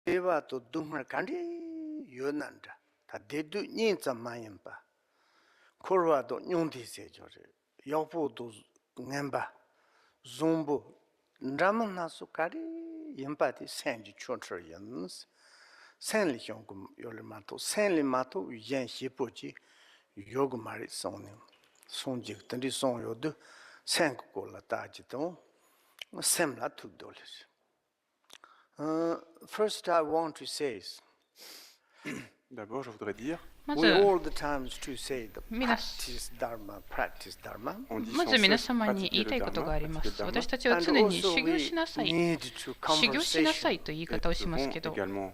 Eva to Dumar Kandi, Yonanda, Tadedu Ninza Mayamba, Korwa do Nyundi Sejore, Yopo do Nemba, Zumbo, Ndramana Sukari, Yempati Sanji Chontrayans, Sanli Yongum Yolimato, Sanli Mato, Yan Hipoji, Yogumari Sonim, Sonjik, Tandi Son Yodu, Sankola Tajiton, Semla $2. First, I want to say, D'abord, je voudrais dire, ま we ず all the times to say the 皆 practice dharma. on dit ま sans ず皆 cesse 様に言 pratiquer い le たいことが dharma, ありま pratiquer す。 le dharma. 私たちは And 常に also 修行 we しなさい、 need to 修行しなさ conversation いという言い Et 方をし nous ます devons けど、 également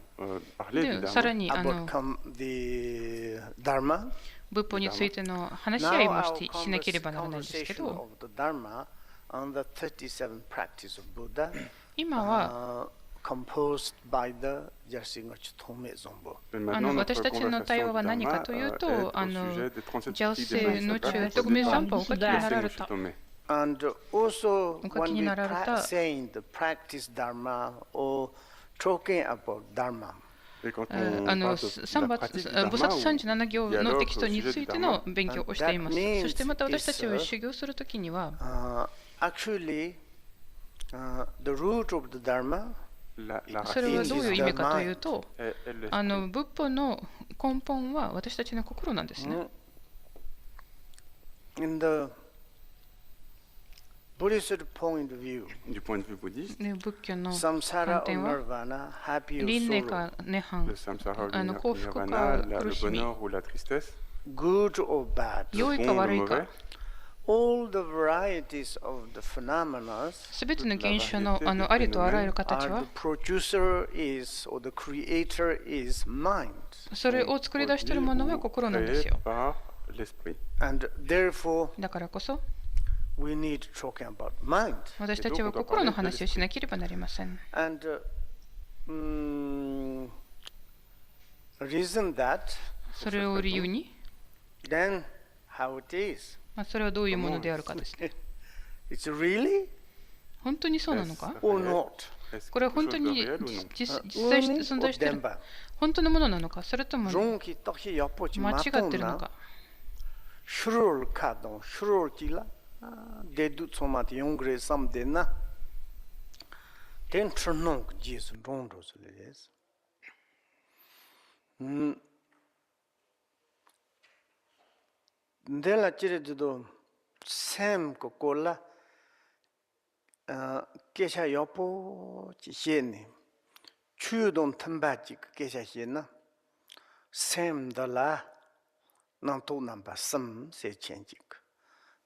parler du でさら dharma. に about the dharma. 仏法についての話し合い Now も our しなければならないんですけ conversation ど、 of the dharma on the 37 practice of Buddha, 今は composed by the Jarsinga Chitome Zombo. Et maintenant, notre 私たちの対話 conversation は du 何か dharma という est と、 au sujet des 37 ジャオ pratiques セ des の Bodhisattvas 中で composées 特命 par 三法をお書きになられ Jarsinga た。 Chitome. And also, お書き when に we なられた saying the practice dharma or talking about dharma, Et quand on parle de la 菩 pratique du 薩 dharma, 37行のテキストについての dialogue 勉強をしています。そしてまた私たちは修行するときには、 actually, the root of the dharma それはどういう意味かというと、 est l'esprit. 仏法の根本は私たちの心なんですね。 in the Buddhist point of view, Du point de vue bouddhiste, で仏教の samsara 観 or 点は、 nirvana, happy or 輪廻 sorrow, か涅槃、 le samsara, le 幸福か nirvana, le 苦しみ、 bonheur ou la tristesse, good or bad, 良 le いか bon ou 悪 le いか mauvais,、 all the varieties of the phenomena すべての現象のありとあらゆる形 are は the、producer is or the creator is mind. それを作り出しているものは心なんです créé よ。 par l'esprit. And therefore, だからこそ、 we need talking about mind. 私たちは心の話をしなければなりません。 And reason that, それを理由に、 then how it is. それはどういうものであるかですね。 It's really 本当にそうなのか？ or not? Est-ce これは quelque 本 chose 当 de に réel ou non? 実際に存在している Demba. 本当のものなのか、それとも間違 Ronki toki yapochi ってるの matona. か。 Shurul kadon, shurul kila. Dedu tsomati yongre samde na. Den chunong jis rondo sules. Dela chire do sem ko kola kesha yopo chi sheni. Chu don tamba chi kesha shena. Sem dala nam to namba sam se chenjik.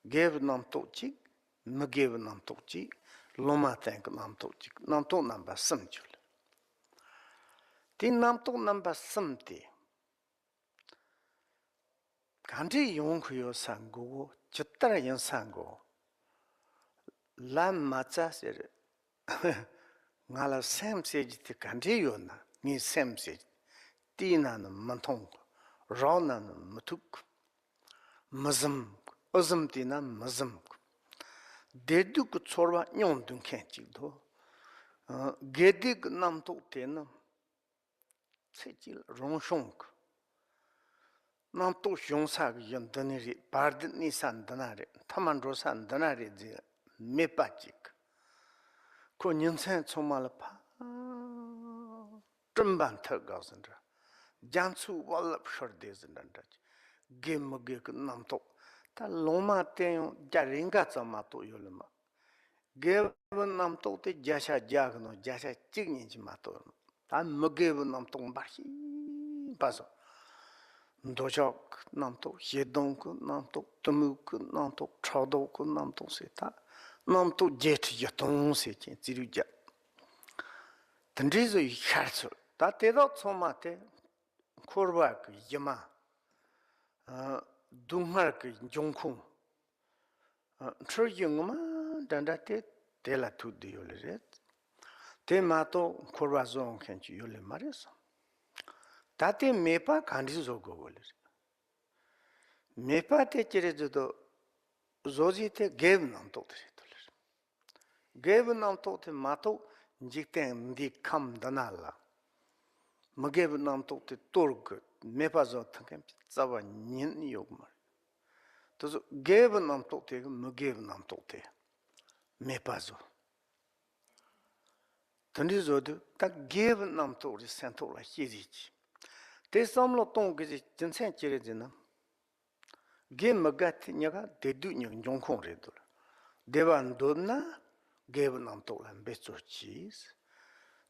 Give nam to chik, no give nam to chik, loma tank nam to chik, nam to namba sam chul. Ti nam to namba sam ti. Kanji yong kuyo sango, chuttara yon sango. Lam macha sere. Ngala sam se jiti kanji yon na, ni sam se. Ti na na mantong, ra na na matuk. Mazam, azam ti na mazam. Dedu ku tsorwa nyon dun ken chik do. Gedig nam to te na. Se chil rong shong. Nam to shong sa yon daniri, bardit ni san danari, taman ro san danari zi me pa chik. Ko nyon sen tsoma la pa. Trumban thar gawsandra. Jansu wallap shor dezandra. Gem gek nam to. Ta loma ten jaringa tsama to yolma. Gev nam to te jasha jagno, jasha chigni chi ma to. Ta mgev nam to bashi paso. Dojok nam to, hedong nam to, tumuk nam to, chodok nam to se ta. Nam to jet yatong se chen ziruja. Tendrizo yharsul. Ta te do tsoma te korwak yama. Dungmark Jongkung. True young danda te la tu de yolet. Te mato corvazon can't you le maris. Tate mepa candizo go. Mepa te cheredo zozi te gave nam to. Gave nam to te mato jikten di kam danala. Mageb nam tokte torg, mepazo tankem zaba nin yogmar. Tozo geb nam tokte, mageb nam tokte, mepazo. Tandizodu, tak geb nam tokte sentola hirichi. Te samlo tongge jinsen chirejina. Ge magat nyaga dedu nyang jonkong redor. Devan donna geb nam tokla beso cheese.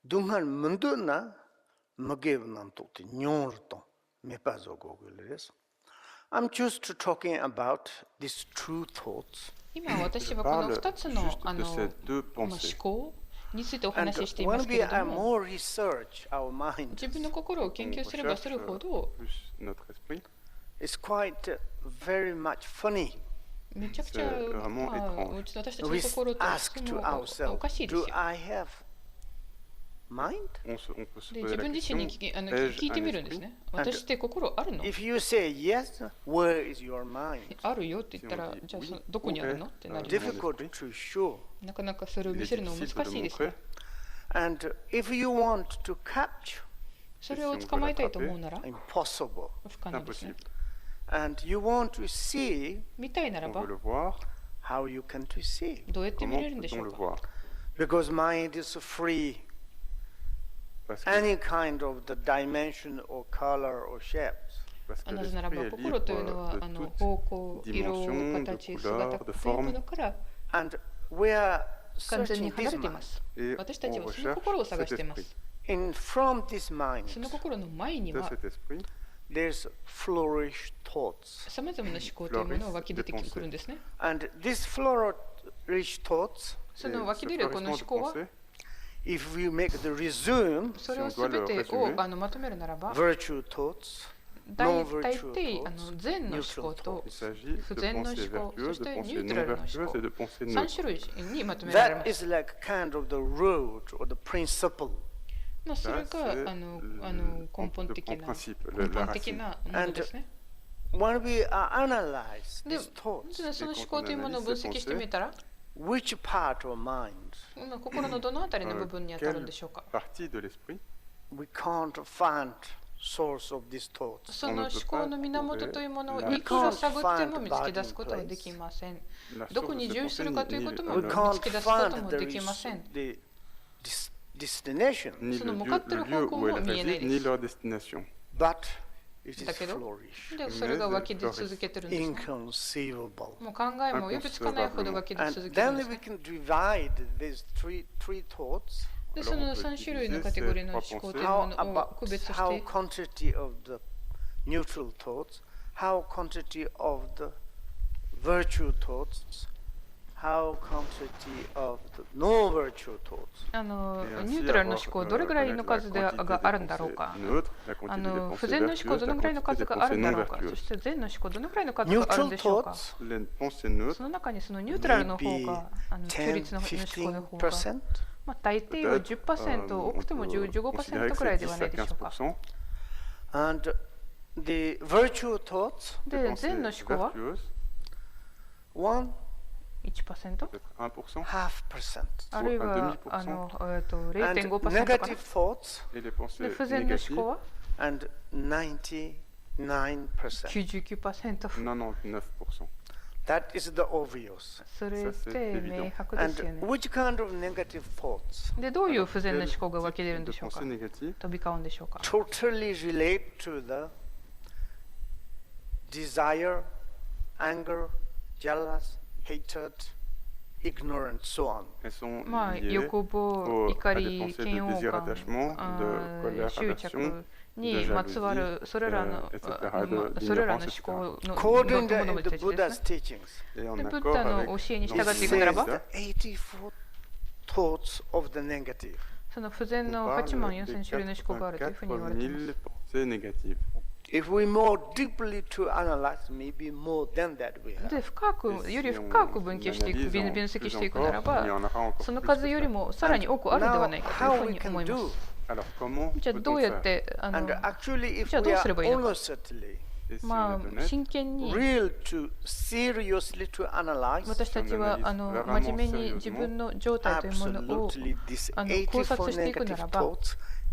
Dungan munduna mageb nam tokte nyorto mepazo gogules. I'm just talking about these true thoughts. 今私はこの2つの思考についてお話ししていますけれども、自分の心を研究すればするほど、It's quite very much funny. めちゃくちゃ私たちの心とおかしいですよ。で自分自身に聞いてみるんですね。私って心あるの？ If you say yes, where is your mind? あるよって言ったら、じゃあどこにあるのってなる。Difficult to show. なかなかそれを見せるの難しいですよ。And if you want to capture, それを捕まえたいと思うなら impossible. 不可能ですね。And you want to see, 見たいならば how you can to see? どうやって見れるんでしょうか。 Because mind is free. Any kind of the dimension or color or shapes. なぜならば心というのは方向、色、形、姿というものから完全に離れています。私たちはその心を探しています。その心の前にはThere's flourish thoughts. さまざまな思考というものが湧き出てくるんですね。And this flourish thoughts, その湧き出るこの思考は、if we make the resume, それをすべてをまとめるならば、 virtue thoughts, 大体善の思考と不善の思考、そしてニュートラルの思考、3種類にまとめられます。that is like kind of the road or the principle. それが根本的なものですね。When we analyze で these thoughts, その思考というものを分析してみたら、 which part of mind? 心のどのあたりの部分に当たるんでしょうか。We can't find source of these thoughts. その思考の源というものをいくら探っても見つけ出すことはできません。どこに重視するかということも見つけ出すこともできません。Destination. その向かっている方向も見えないです。But it is だけど、 flourish. それが湧き出続けてるんですね。 Inconceivable. もう考えも及びつかないほど湧き出 And 続けるん then です we ね。 can divide these three thoughts. で、その3種類のカテゴリーの思考というも How のを about 区別し how て、 quantity of the neutral thoughts, how quantity of the virtue thoughts, how quantity of the no virtue thoughts. ニュートラルの思考どれぐらいの数があるんだろうか、不全の思考どのぐらいの数があるんだろうか、そして善の思考どのぐらいの数があるんでしょうか。その中にそのニュートラルの方が、中立の思考の方が、大抵は 10%、多くても 15% くらいではないでしょうか。And the virtue thoughts, で、善の思考は 1%? 0.5%. あるいは0.5% か negative な。 thoughts で、不全の思考は and 99%. 99%。That is the obvious. それって明白です And よね。 which kind of negative thoughts で、どういう不全な思考が湧き出るんでしょうか。飛び交うんでしょうか。 totally relate to the desire, anger, jealous, hatred, ignorance, so on. まあ、欲望、怒り、嫌悪感、執着にまつわるそれらの思考のものもたちですね。で、ブッダの教えに従っていくならば、その不全の8万4000種類の思考があるというふうに言われています。If we more deeply to analyze, maybe more than that we have. で、より深く分析していくならば、その数よりもさらに多くあるのではないかというふうに思います。じゃあどうやって、じゃあどうすればいいのか。まあ、真剣に私たちは真面目に自分の状態というものを考察していくならば、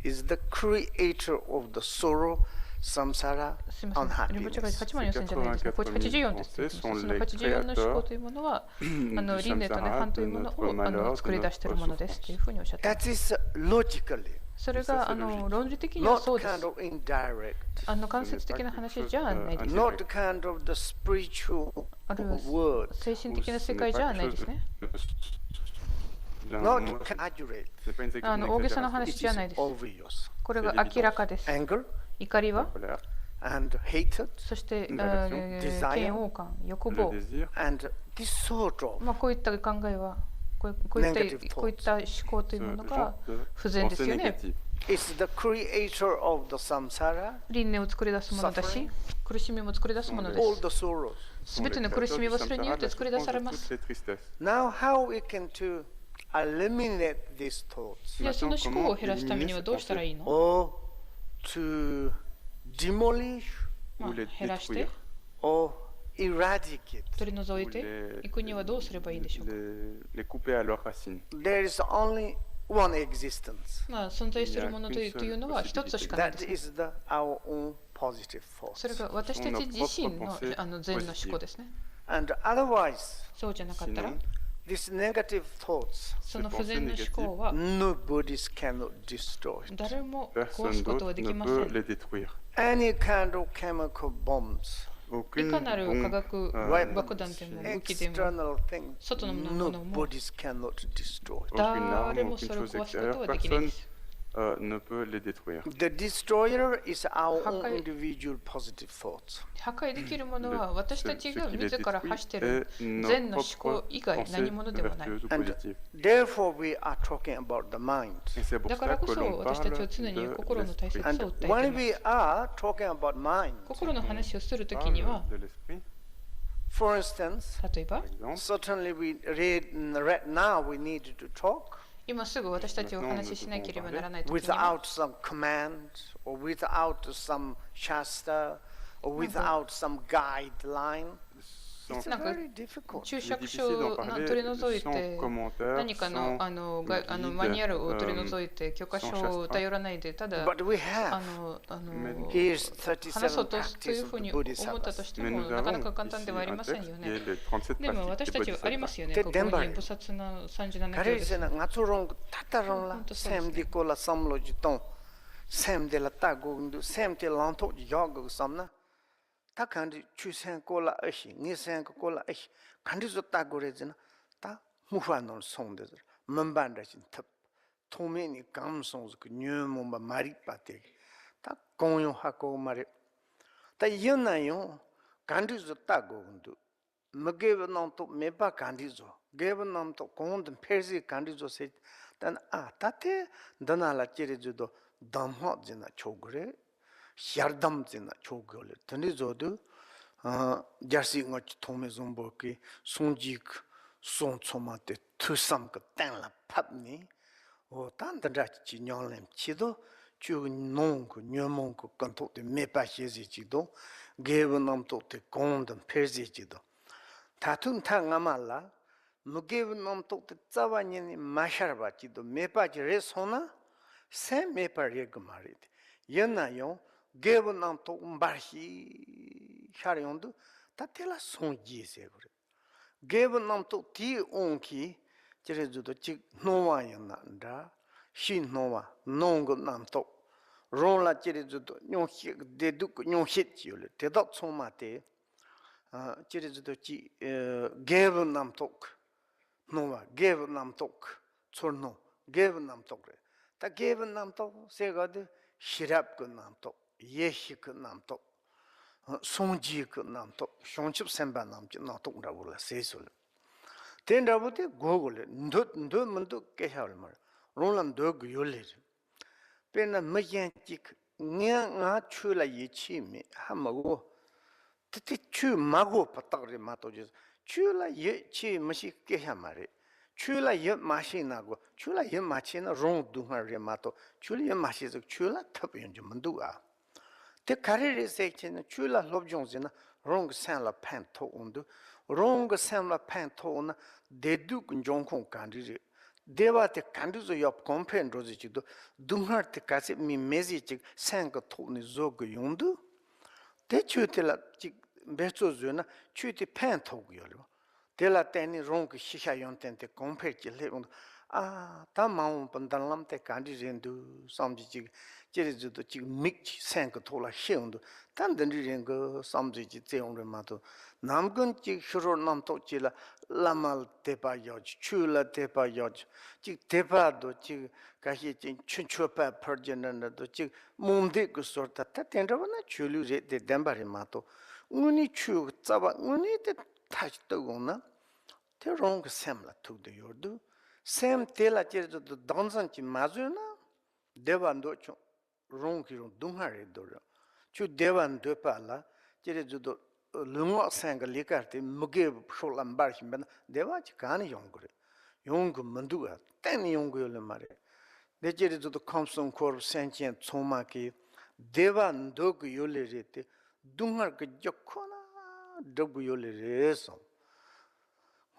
is the creator of the sorrow, samsara, すみません、リンポチェが8万4000じゃないですね。84です。その84の思考というものは、輪廻と涅槃というものを作り出しているものですというふうにおっしゃっています。That is logically. それが論理的にはそうです。間接的な話じゃないです。Not kind of the spiritual あるいは word. 精神的な世界じゃないですね。Not exaggerate. 大げさな話じゃないです。 Obvious. これが明らかです。Anger 怒りは and hatred, そして嫌悪感、欲望、 and disorder. こういった考えはこういった思考というものが不全ですよね。 It's the creator of the samsara. 輪廻を作り出すものだし、苦しみも作り出すもので All す。 the sorrows. すべての苦しみはそれによって作り出されます。 Now, how we can to eliminate these thoughts? いや、その思考を減らすためにはどうしたらいいの？ Or to demolish 減らして or eradicate. 取り除いていくにはどうすればいいでしょうか。 There is only one existence. 存在するものというのは一つしかないで That す、ね。 is our own positive それ force. が私たち自身の善の思考ですね。 And otherwise, そうじゃなかったら、 these negative thoughts, その不全の思考は nobody cannot destroy. 誰も壊すことはできません。 Any kind of chemical bombs, いかなる化学爆弾でも武器でも external things, 外のものも nobody cannot destroy. 誰もそれを壊すことはできないです。 ne peut les détruire. The destroyer is our own 破壊 individual positive thoughts. 破壊できるものは私たちが自ら発している善の思考以外何者でもない。 And therefore, we are talking about the mind. だからこそ私たちは常に心の大切さを And 訴えてい when ま we す。 are talking about mind, 心の話をするときには、 for instance, 例えば、 certainly right now we need to talk 今すぐ私たちをお話ししなければならないときに without some command or without some shastra or without some guideline. It's なんか very difficult. 注釈書を取り除いて何かのマニュアルを取り除いて教科書を頼らないでただ But we have 話 here's そう 37というふ practices う of に the 思 Buddhism. ったとしてもなかなか簡単ではありませんよね。でも私たちはありますよね。でここに菩薩の37行です。 Ngaturong tatarong la sem di ko la samlo jitong sem de la ta go ndu sem te lang to yog samna ta kandi chu sen ko la ashi ni sen ko la ashi kandi zo ta go re jina ta mu fa non song de memban da jin tap tome ni kam song zu nyu mo ma mari pa te ta kong yo ha ko mari ta yin na yo kandi zo ta go ndu mgev non to me pa kandi zo gev non to kong de persi kandi zo se dan ta te dana la chiri ju do damho jina chogre Yardam zina chogole. Tani zodu jarsi ngoch tome zombo ki sonjik son tsomate tusam ka tenla papni o tan dra chi nyolem chido chu non ko nyomon ko kanto de mepa shezi chido gebe nam to te kondam perzi chido tatun ta ngamala mugebe nam to te tsawani ni masharba chido mepa jre sona se mepa regmarit yana yo Gave nam to umbarhi sharyondu tatela sonji se gore. Gave nam to ti onki jerezudo chik nowa yananda shin nowa nong nam to rola jerezudo nyonhi deduk nyonhit yule tedot somate jerezudo chi gave nam tok nowa gave nam tok chorno gave nam tok ta gave nam to se gade shirap ko nam tok Yehik namto, Sonjik namto, Shonchip Semba namchi nato ravula sesul. Ten ravute Google, Ndo Mundo Kehalmar, Roland Dog Yulir. Pena Mayantik, Nia Chula Yichi me, Hamago, Titi Chu Mago Patari Matojas, Chula Yichi Mashi Kehamari. Chula ye machinago, chula ye machina rong dunga remato, chula ye machiz chula tapin jumandua. The carrier section, chula lobjonsina, wrong san la panto undu, wrong san la pantona, de duke jonkon candidate, Deva te kanduzo yop kompen rozi chikdo, dunghar te kasi mi mezi chik senga topni zogo yondu, te chu te la chik bezo zo na chu te pen togo yolo. Te la teni rongi shisha yonten te kompen chile yondu, ta maung pandalam te kandi rendu, samji chik, jiri zudo chik mik chik senga tola she yondu, tan dendri renga samji chik ze yondu mato, namgun chik shiro namto chila, lamal tepa yoj, chula tepa yoj, chik tepa do chik kahi chik chunchopa parjananda do chik mumde ku sorta ta tenrawa na chulu re de dembari mato nguni chu tsaba nguni te taj togo na te rong semla tukdo yordu sem tela chir do dansan chi mazu na devan do chu rong ki rong dunghare do chu devan do pa la chir do lungo sanga likarte muge sholam bar himben deva chi kan yongre yong manduga ten yong yole mare de jeri do komson kor sentient tsoma ki deva ndog yole rete dungar ge jokona dog yole reso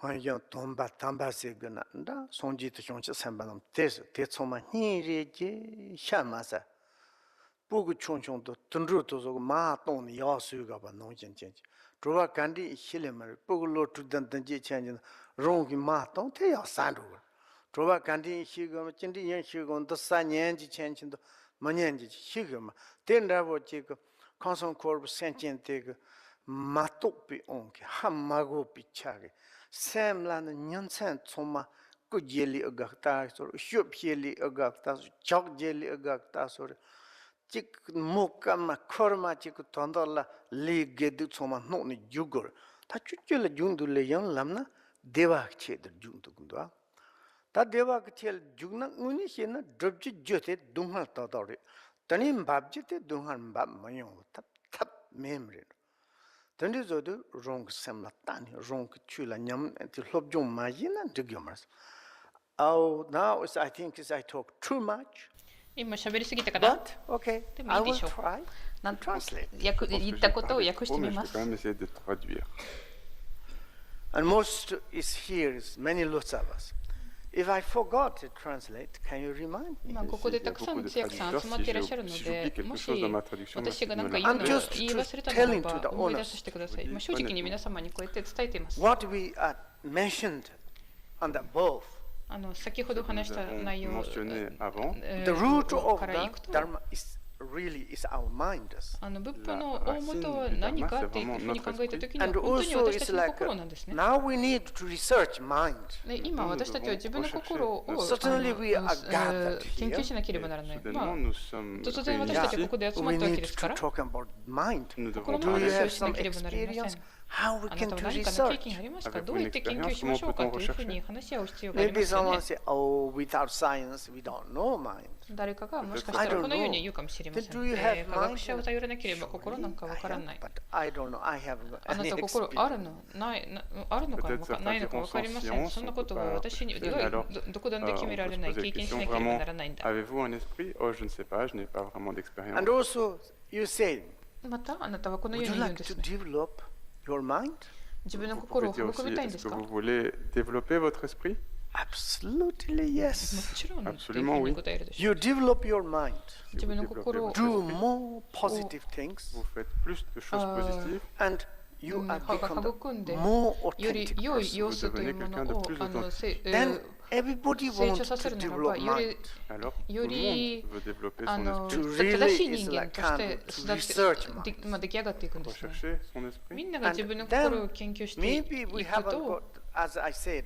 haya tomba tamba se gna nda sonji to choncha sambanam tes te tsoma ni re je shamasa 보고 총총도 던르도서 마똥 야수가 봐 농전전 조가 간디 실lem을 보고로 두던던지 change 롱기 마똥 태야 산도 조가 간디 시금 진디 연 시금도 4년지 change도 만년지 시금 된다고 지금 컨선 코르 센텐테 그 마똑비 온게 함마고 비차게 샘라는 년산 총마 그 젤리 어각다 소 쇼피엘리 어각다 적 젤리 어각다 소 chik mukama korma chik tondala li gedu tsoma noni jugor ta chuchela jundu le yang lamna deva cheder jundu gundwa ta deva chel jugna nguni shena drobji jote dunghal tadore tani babji te dunghal bab mayo tap tap memre tani zodu rong semla tani rong chula nyam ti lobjong majina digyomas now I think I talk too much. 今喋りすぎたかな。 But, okay, でも I いいで will しょう。 try なんと translate. 言ったことを訳してみま Je す vais quand。même essayer de traduire. And most is here is many lots of us. If I forgot to translate, can you remind me? 今ここでたくさんの通訳さん集まっていらっしゃるので、もし私が何か言うのを言い忘れたならば思い出させてください。正直に皆様にこうやって伝えています。 What we mentioned on the above, 先ほど話した内容 Mentionné avant, the root of からい the くと、 Dharma is really is our mind. 仏法の大元は何かっていうふうに考えたときには And 本当に also 私た it's ちの like 心なんですね。 now we need to research mind. で今私たちは自分の心を Certainly we are gathered 研究 here. しなければならない。 soudainement nous sommes 突然私たちがここで集ま We ったわけ need ですか to ら、 talk about mind. 心 devons の Do you 話 have をしな some ければなりません。 experience? How we あな can たは do 何かの経験 research? ありますか？どうやって研究しましょうかというふうに話し合う必要があり Maybe ますよ someone ね。 say, oh, without science, we don't know mind. 誰かがもしかしたらこのように言うかもしれません。 Do you have 科学者を頼らなければ心なんかわからない。 But I don't know. I have あな any た心ある experience. のあるのかないのかわかりません。そんなことは私にどこでも決められない。経験しなければならないんだ。 Avez-vous un esprit? Oh, je ne sais pas, je n'ai pas vraiment d'expérience. And also, you say, またあなたはこのよ would う you に言うん like で to すね。 develop your mind? 自分の Vous 心 pouvez を dire 育 aussi, みたいんで est-ce す que か？ vous も voulez développer votre esprit? Absolutely yes. ちろんというふ Absolument うに oui. 答えるでしょう。 You develop your mind. 自分の心を Do more positive things. Vous faites plus de choses positives. And you are 育んで become more より authentic 良い person. 様子というものを Then everybody 成 wants 長させ to るなら develop ばよ mind. り Alors, tout よ le り monde veut développer あ son の esprit, 正しい人間として育って出来上がっていくんですね。 rechercher son esprit. みんなが And 自分の then 心を研究してい maybe we く haven't と got, as I said,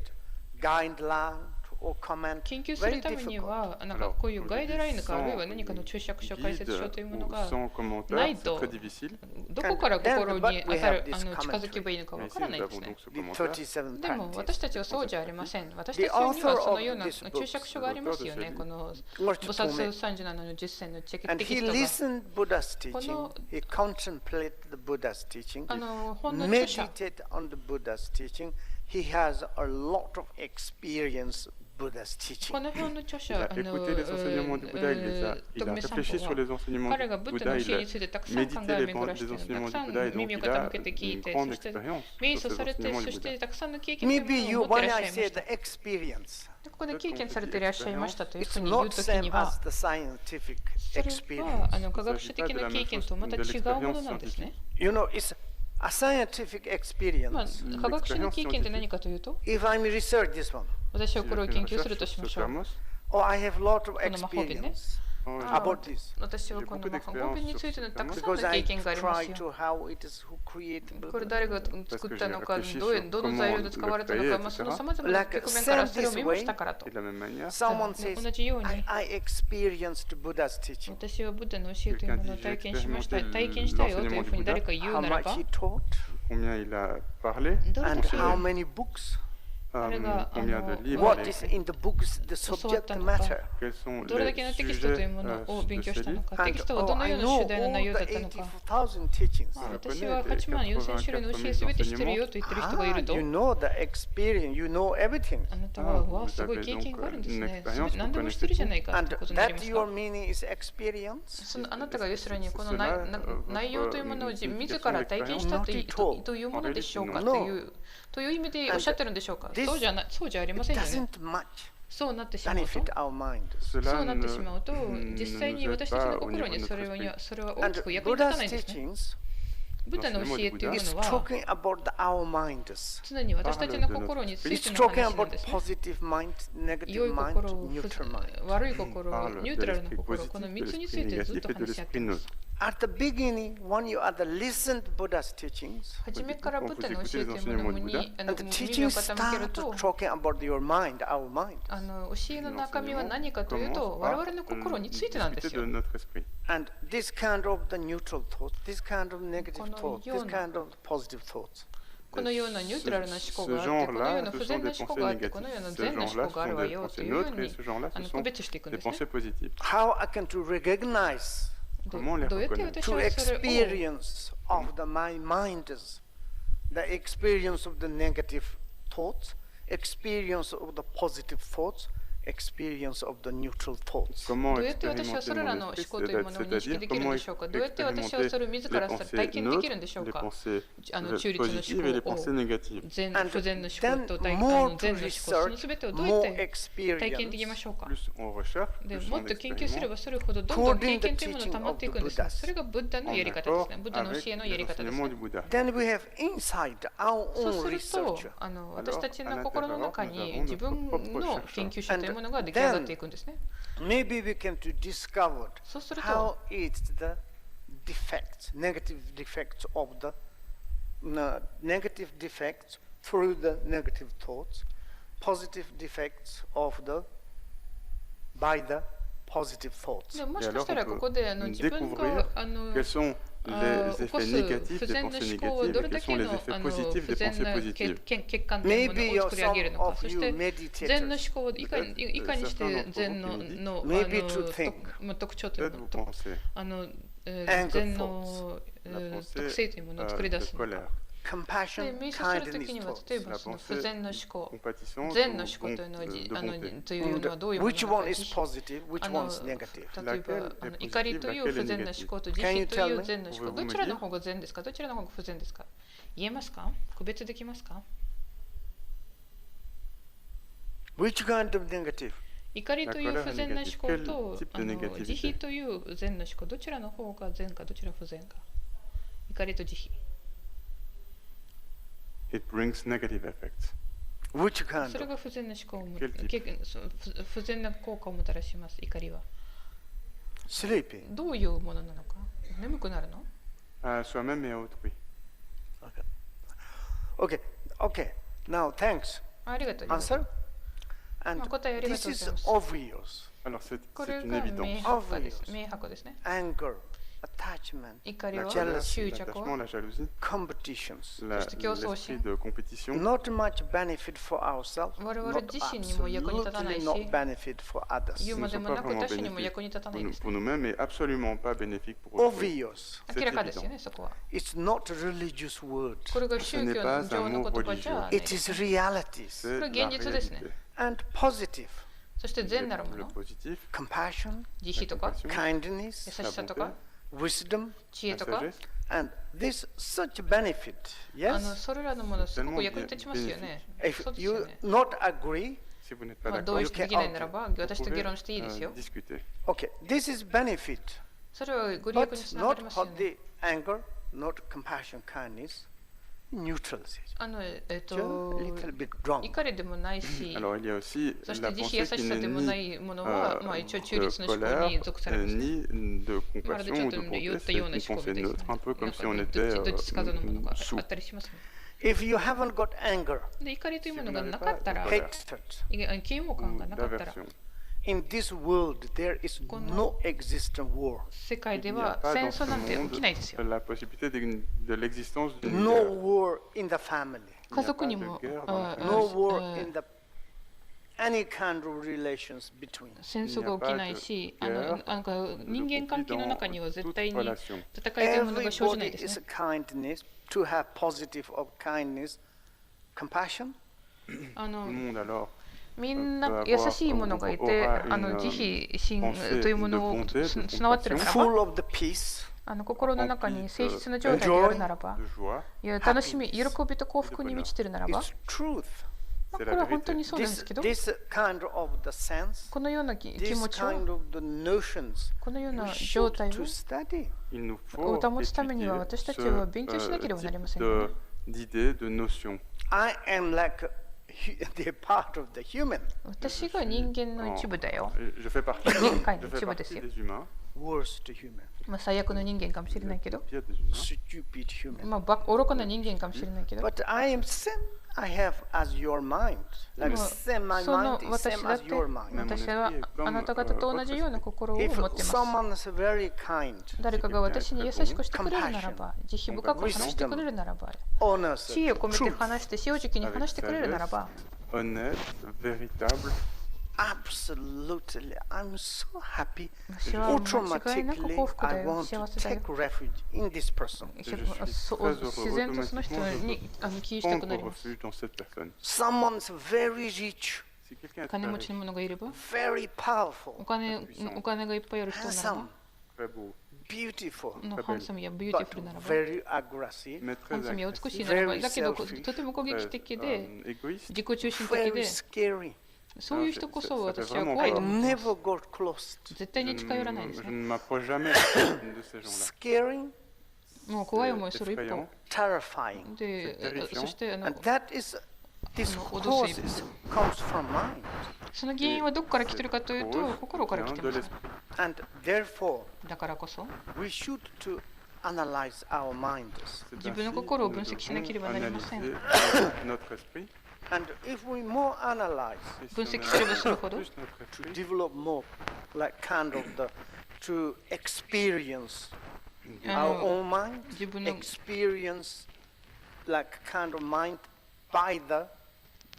guideline or comment. 研究する Very ために difficult. はなんかこういうガイドラインかあるいは何かの注釈書解説書というもの Guide が ou sans commentaire, ない c'est と très difficile. どこから心に But we 近 have this づけばいいのか Mais わ ici, からない nous です avons ね donc。ce The commentaire. 37でも practice. 私たちはそうじゃありません。私たちにはそのような注釈書がありますよね。この菩薩37の実践のテ And キ he ストが。 listened Buddha's teaching. この He contemplated the Buddha's teaching. 本の著者 Meditated on the Buddha's teaching. He has a lot of experience Buddha's teaching. この本の著 Il 者 a écouté les enseignements du Bouddha, il a réfléchi sur les enseignements 彼が du ブッダ Bouddha, の il 教え a についてたくさん考 médité えを les 巡らしてた enseignements く du さん Bouddha et donc 耳を il a 傾けて聞い une て grande そして expérience 瞑 sur 想 ces されて enseignements そ du して Bouddha. たくさんの経験という Maybe もの you, を持って when らっしゃ I いま say した the experience, ここで経験されていらっしゃいましたというふ It's うに言う not とき same には、 as the scientific それ experience. は科学者的な経験とまた違うものなんですね。You know, it's a scientific まあ、 experience. 科学者の経験って何かというと、 If I'm research this one, 私はこれを研究するとしましょう。 or I have lot of この魔法瓶ね。 experience about this. 私はこの魔法瓶についてのたくさんの Because I 経験があります try よ。 to how it is who created これ誰が作ったのか、どの材料で使われたのか、まあ、そのさまざまな局面からそれを見ましたからと。 someone says, 同じように I experienced Buddha's teaching. 私はブッダの教えというものを体験しました、体験したよというふうに誰か言う How なら much ば、 he taught どれ and だけ how many books. 彼が What is in the books, the subject matter. どれだけのテキストというものを勉強したのか、テ And キストは oh, どの I ような know 主題の all 内容だ the ったのか。 80,000 teachings. 私は8万4000種類の教えすべて知ってるよと言ってる人がいると、 You know the experience, you know everything. あなたはすごい経験があるんですね。何でも知ってるじゃないかと And いうことになりま that す your か。 meaning is experience. そのあなたが要するにこの内容というものを自ら体験したというものでしょうかという意味でおっしゃってるんでしょうか。そうじゃありませんよね。 Doesn't much そうなってしまうと、 benefit our mind. そうなってしまうと、実際に私たちの心にそれは大きく役に立たないんですね。ブッダの教えというも It's のは talking about our minds. 常に私たちの心につい It's ての talking 話なん about ですね。 positive mind, 良 negative い mind, 心、 neutral mind. 悪い心、ニュートラルな心、この3つについてずっと話し合っています。 At the beginning, when you listened to Buddha's teachings, 初めからブッダの教えというものに and the 耳を teachings 傾ける start と、 talking about your mind, our mind. 教えの中身は何かというと、我々の心についてなんですよ。 And this kind of the neutral thoughts, this kind of negative この thoughts, よう this な kind of positive thoughts. このようなニュートラルな思考があって、このような不全な思考があって、このような善な思考があるわよというふうに区別していくんですね。 How I can to recognize, どうやって私 to はそれを experience of my minds, the experience of the negative thoughts, experience of the positive thoughts, experience of the neutral thoughts. どうやって私はそれらの思考というものを認識できるんでしょうか。どうやって私はそれを自ら体験できるんでしょうか。中立の思考を不全の思考と善の思考、その全てをどうやって体験できましょうか。でもっと研究すればそれほどどんどん経験というものが溜まっていくんです。それがブッダのやり方ですね。ブッダの教えのやり方ですね。 Then we have inside our そう own すると research. 私たちの心の中に自分の研究者というものが出来上がっていくんですね。 Maybe we can to discover そうする how と is the defects, negative defects of the negative defects through the negative thoughts, positive defects of the by the positive thoughts. でもしかしたらここで自分が起こす不全な思考はどれだけの不全な欠陥というものを作り上げるのか、そして善の思考をいかにして善の特徴というものと善の特性というものを作り出すのか。Compassion, 瞑想するときには例えばその不全の思考、善の思考というのはどういうものな which のか。 one is positive, which one is negative? 例えば怒りという不全な思考と慈悲という善な思考、どちらの方が善ですか、どちらの方が不全ですか。言えますか、区別できますか。 Which kind of negative? 怒りという不全な思考と慈悲という善な思考、どちらの方が善か、どちら不善か。怒りと慈悲。 It brings negative effects. Which kind それ of? が不全な思考を不全な効果をもたらします。怒りは Sleeping. どういうものなのか。眠くなるの。 À soi-même et à autrui. Okay. Now, thanks. ありがとう。 Answer. And 答えありが this とうござ is います。 obvious. Alors c'est これ une が évidence. 明白です。明白ですね。 Anger, attachment, 怒りは jealousy, 執着 L'attachement, は la jalousie, competitions. l'esprit de compétition. Not much benefit for ourselves. 我々 Not 自身にも役に立たないし、 absolutely not benefit for others. 言う Ne まで sont も pas なく vraiment 他者にも役に立たないです pour ね。 nous-mêmes et absolument pas bénéfiques pour autrui. Obvious. 明らかですよね、そこは。 It's not a religious word. これが宗教上の言葉じゃないで It す。 is realities. これ現実ですね。 And positive. そして善なるも Le の、 positif, Compassion, 慈悲とか、 kindness, 優しさとか、 wisdom, 知恵 la とか、 sagesse, and this such benefit. Yes? それらのものすごく役に立ちますよね。 If そうですよ you ね。 not agree, Si vous n'êtes pas まあ d'accord, 同意できないならば、私と議論していいですよ。 discuter. Okay, this is benefit, それはご利益 but につながり not ますよ for ね。 the anger, not compassion, kindness, neutral. あの、 Just a little bit wrong. 怒りでもないし、 Alors il y a aussi そし la て慈悲優 pensée し qui さ n'est でもないものは、まあ ni 一応中立 de の思考 colère, に属されますね。 ni de まるでち compassion ょっ ou と de 言っ bonté, た c'est ような une 思考 pensée ですね。 neutre, un peu な comme ん si か on どっ était ちつかずのものが sous. あったりしますね。 If you haven't got anger, で、怒りというものがなかったら、 hatred, 嫌悪感がなかったら、 D'aversion. in this world there is no existent war. 世界 Il で n'y a は pas 戦 dans 争 ce なんて起 monde きないですよ。 la possibilité de l'existence d'une No guerre. war in the family. 家族にも No war in the any kind of relations between. 戦争が起きないし、なんか人間関係の中には絶対に戦いというものが生じない Everybody です is ね。 kindness to have positive of kindness, compassion. あ Le の monde alors みんな優しいものがいて、慈悲心というものを備わっているならば、 Full of the peace, 心の中に誠実な状態であるならば、 de joie, いや楽しみ、喜びと幸福に満ちているならば、 it's truth. これは本当にそうなんですけど、 This kind of the sense, このような気 this 持ちを、 kind of the notions, このよう we な状 should 態 to study. il nous を faut 保つためには étudier 私たち ce は勉強しなければなりませんよね。 d'idées, de notions. I am like the part of the human, 私が人間の一部だよ。 Je fais partie, 人間 je の fais 一部です partie よ。 des humains, worst human, まあ最悪の人間かもしれないけど、 pire des humains. stupid human. まあ愚かな人間かもしれないけど、 But I am same. I have as your mind, で like も same. My その mind is 私 same だっ as て your mind. 私はあなた方と同じような心を持 If っています。 someone is very kind, 誰かが私に優しくしてくれるならば、慈悲深く話してくれるならば、 honest, 知恵を込めて truth, 話して正直に話してくれるならば、 Honnête, véritable. absolutely, I'm so happy. 私は間違いなく Automatically, 幸福 I だよ、 want 幸 to せだよ。 take refuge in this person. 自然とその人に起因したくなり Prendre ます。 refuge dans cette personne. Someone's very rich, Si quelqu'un est 金 très 持ちの riche, 者がいれば、 very powerful, お金がいっぱいある人なら handsome, ば、 très beau, beautiful, のハンサムやビューティ but フルならば、 very aggressive, mais ハン très サムや agressif, 美しいならば、 very だけど selfish, とても攻撃的で、 égoïste. 自己中心的 very で、 scary. そういう人こそ私は ça fait vraiment 怖いと思ってま Never す。go close. 絶対に近寄らないです Je ね。 ne m'approche jamais de ces gens-là. Scaring, もう怖い思いする一 Effrayant. 方 terrifying. で、そしてAnd that is, this cause comes from mind. その原因はどこから来てるかというと、心から来て de ます。 l'esprit. And therefore, だからこそ、 we should to analyze our minds. C'est 自分の ainsi 心を que 分 nous 析しなければなりません。 devons analyser notre esprit. And if we more analyze, Et si 分 on 析すればするほ analyse ど、 plus notre to esprit, develop more, like kind of the, to experience あ our の own mind, 自分の experience like kind of mind by the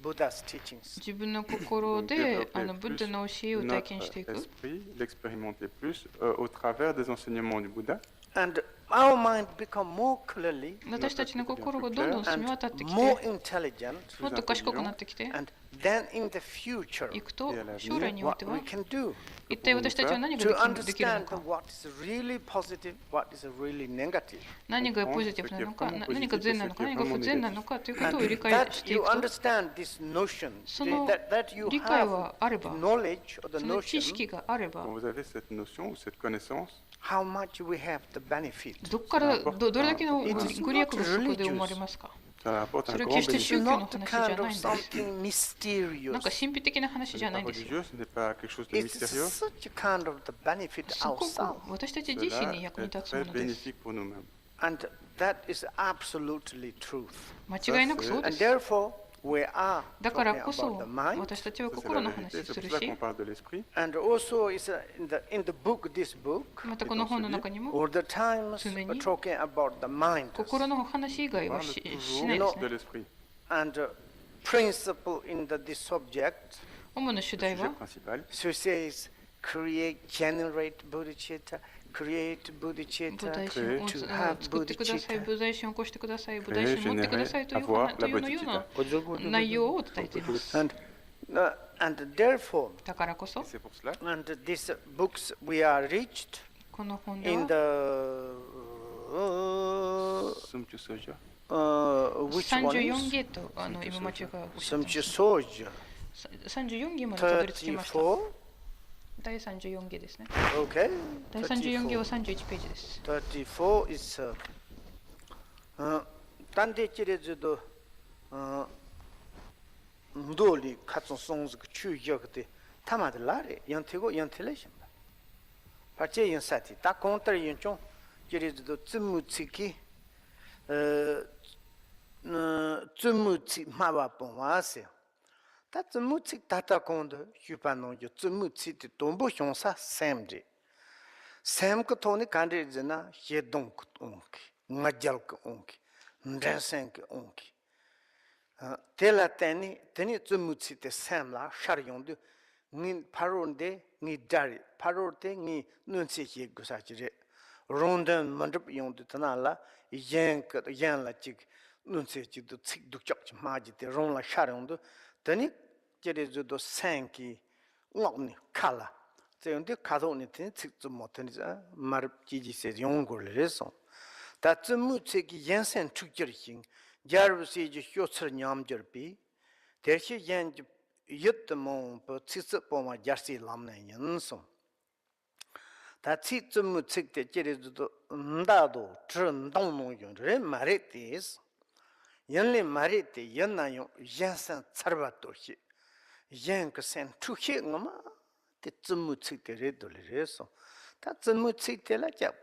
Buddha's teachings. 自分の心 donc で développer ブッダ plus の教えを体験してい notre く。 esprit, l'expérimenter plus au travers des enseignements du Bouddha. And our mind become more clearly 私たちの心がどんどん澄み渡ってき more て、 intelligent, もっと賢くなってきて and then in the future, いくと、将来におい what ては we can do 一体私たちは何が to できるの understand か、 what is really positive, what is really negative. 何がポジティブなのか、何が善なのか、何が不善なのかということを And 理解 that してい you くと、 understand this notion, その that you 理解 have はあれば、 knowledge or the その知 notion, 識があれば、 Quand vous avez cette notion ou cette connaissance, how much we have the benefit. どこからどれだけのご利益がそこで生まれますか。 ça apporte un それは grand 決して bénéfice. 宗教の Not 話じゃ kind ない of んです。 something mysterious. なんか神秘的な話じゃないんですよ。 Religieux, ce n'est pas quelque chose de It's mystérieux. such a kind of the benefit すご ourselves. く私たち自身 Cela に役に est 立つも très のです。 bénéfique pour nous-mêmes. And that is absolutely truth. 間違いなくそうで And す。 therefore, we are だから talking こそ about the mind. 私たちは Ça, c'est 心 la の vérité. 話 C'est す pour る ça し qu'on、parle de l'esprit. And also, it's in the book, this book, またこの本の中にも all the times 常に we're talking about the mind 心の話以外 On は parle し toujours ないです de ね。 l'esprit. and principle in this subject. 主な主 Le 題 sujet は principal, So it says, create, generate bodhicitta, create 菩 bodhicitta, 提心を to have 作ってください、 bodhicitta. 菩提心を起こしてください、菩 Créer, 提心を持ってくださいという générer, という avoir よう la な内容を伝えています。 And therefore, だからこそ et、c'est pour cela and these books we are reached この本で in は the Sumchu Soja. which one 34 is ゲート、今間違いをおっしゃってま Samchi す。 Soja. 34行までたどり着きました。第34行ですね。Okay. 第34行は31ページです。34 is 단대 지레즈도 ndoli katsun songs chu yogde tamadlare yantego yantelation parche yansati ta kontra yonchon jiredo tsumutsiki tsumutsi mawa ponwase ta tsumutsi tata kondo yupano yo tsumutsi de tombo shonsa semje sem ko toni kandre jena yedon ko onki ngajal ko onki ndensen ko onki tela teni tsumutsi te semla sharyondu ni paronde ni dari parote ni nunsi ye gusachire rondan mandrup yondu tanala yank yanla chik nunsi chik du tsik du chok maji te ronla sharyondu teni jere judo sanki ngokni kala teyonde kado ni teni tsik tsumo teni marip jiji se yongol reson ta tsumutsi ki yansen chukjir hing jarvsi ji hyosr nyamjirpi dershi yanj yutmon po tsitsa poma jarsi lamna yanson ta tsitsumu tsikte jirizudo ndado chirndong no yonre maritis yanle marite yanayon yansan tsarbatorshi yank sen chuhi ngama te tsumu tsikte redole reson ta tsumu tsikte la ja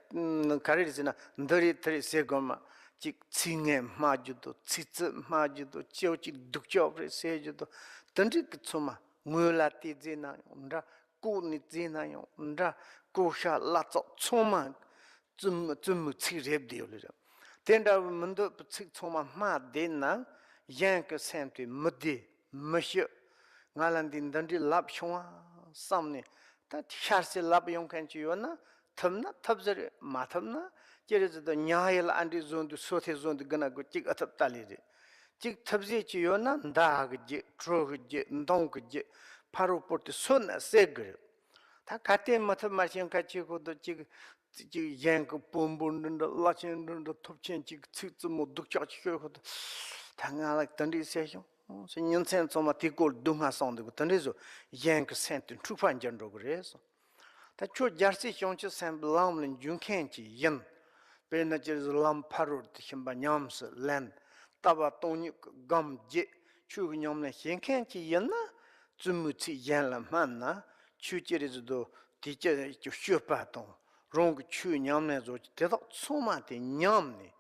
karizina ndari tri segoma chik tsinge majudo tsitsa majudo chiochi dukchobre sejudo tanri tsuma ngulati zina undra kuni zina yo undra kosha latso tsuma zum tsireb diole tenda mundo tsik tsuma ma dena yank sente mudi mashyo ngalandin dandri lab shwa samne ta sharse lab yong kanchi yona thamna tabzare mathamna jerezo nyayel andi zondu sote zondu gana go chik atap talire chik tabzi chi yona ndag je trog je ndong je paro porte sona segre ta kate matham marchen ka chi ko do chik yang pombon ndo lachen ndo topchen chik tsitsu mo dukcha chi ko tangala tandi session so nyonsen so matikol dunga sonde ko tandi zo yang sent trufan jandro greso ta cho jarsi chonche semblam len junken chi yin pena jers lam parur himba nyams land taba toni gam je chu nyom ne henken chi yana zumuti yanla manna chu jerizo dije ju shupa ton rong chu nyom ne zo de tsoma de nyom ne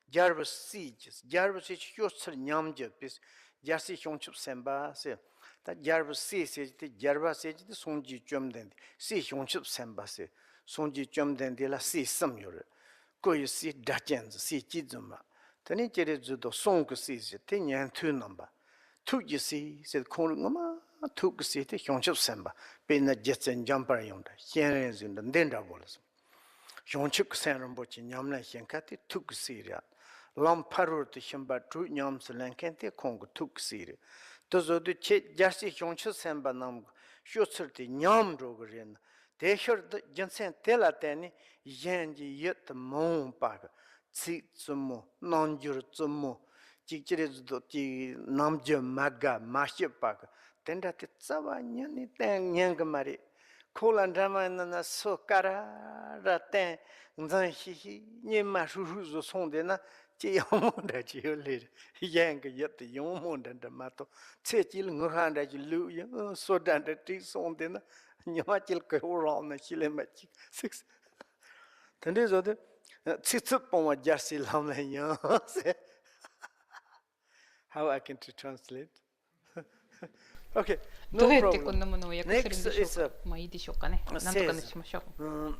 jarba sijis jarba si chosr nyom je bis jarsi chonchup semba se ta jarba si se de jarba se de sonji chomden si chonchup semba se sonji chomden de la si samyor ko si dachen si jizuma tani jere judo song si se te nyan tu namba tu ji si se kon ngama tu si te hyongchup semba pe na jetsen jampa yonda hian zin den den da bolas hyongchup sen rom bo chi nyam la hian ka te tu si ra lam parur te shimba tu nyam se lan ken te kong tu si re to zo de che jarsi hyongchup semba nam shotser te nyam ro gren te shor de jensen te la tani yen ji yet mon pa tsi tsumo, nanjur tsumo, chikchirizudo chi namja maga, mashipaka, tenda te tsawa nyani ten nyanga mari, kola drama nana sokara ra ten, nzan hihi, nyema shuruzo sonde na, chi yomonda chi yolir, yanga yate yomonda mato, tse chil nguranda chi lu yang, sodanda ti sonde na, nyama chil kahurao na chile machi, six. Tende zode, how I can translate? Okay, ど no うやってこん problem. なものを訳せるんでしょうか。まあいいでしょうかね。なんとかにしましょう。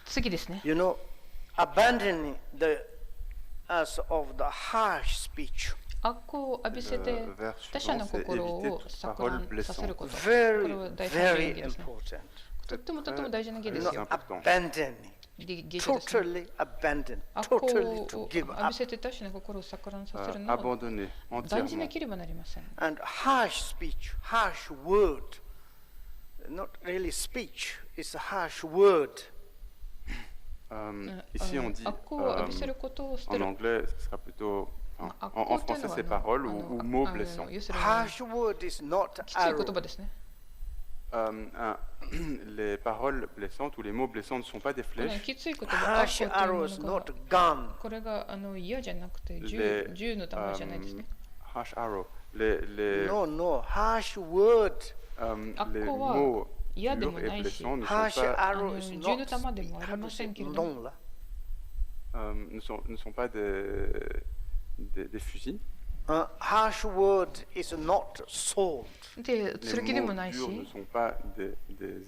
次ですね。You know, abandoning the us of the harsh speech. 悪行を浴びせて他者の心を錯乱させること。これ Very, は第34 very 義ですね。 important. とっても大事な義 You です know, よ。 abandoning, 義ですね。 totally abandon, 悪行 totally を to give 浴び up. せて他者の心を錯乱させるのは abandonner 断じ entièrement. なければなりません。 And harsh speech, harsh word, not really speech, it's a harsh word. Ici on dit, 悪行を浴びせることを捨て en る。 anglais, ce sera plutôt En français, c'est paroles ou mots blessants. Harsh word is not きつい言 arrow. 葉ですね。Les paroles blessantes ou les mots blessants ne sont pas des この flèches. きつい言葉、ア Harsh ッコという arrow も is のが not gun. これが嫌じゃなくて Les, 銃の弾じゃないですね。 harsh arrow. Les No, harsh word. les Akko wa mots iya de durs mo et nai shi. blessants ne Harsh sont pas, arrow is 銃の not. 弾でもあり How ま to せ say んけれども、 long la? ne sont pas des fusils. Harsh word is not sword. で、 Les 剣でも mots ない durs ne し、 sont pas des